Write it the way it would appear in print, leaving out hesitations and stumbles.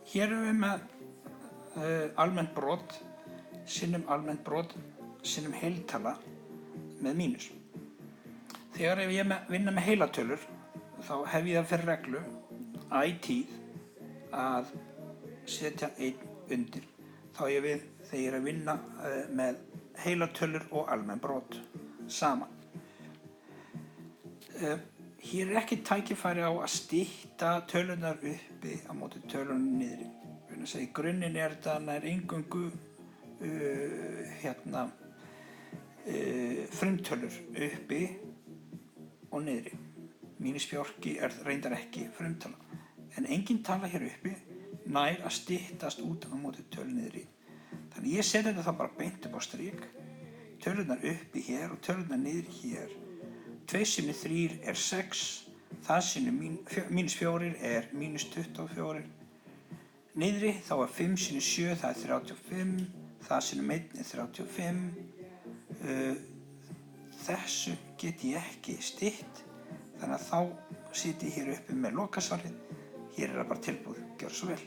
Hér erum við með almennt brot, sinnum almennt brot, sinnum heiltala með mínus. Þegar ef ég vinna með heilatölur, þá hef ég það fyrir reglu ætíð að setja 1 undir. Þá ég við þegar ég er að vinna með heilatölur og almenn brot saman. Hér er ekki tækifæri á að stytta tölunar uppi á móti tölunum niðri. Í grunninn er þetta nær eingöngu frumtölur uppi og niðri. Mínus-fjórki er reyndar ekki frumtala. En engin tala hér uppi nær að styttast út á móti tölu niðri. Þannig ég seti þetta þá bara beint upp á strik. Tölunar uppi hér og tölunar niðri hér. 2 sinnum 3 er 6. Það sinnum -4 er -24. Niðri þá er 5 sinnum 7, það er 35. Það sinnum 1 er 35. Þessu get ég ekki stytt. Þannig að þá sit ég hér uppi með lokasvarið. Hér er það bara tilbúið. Gjörðu svo vel.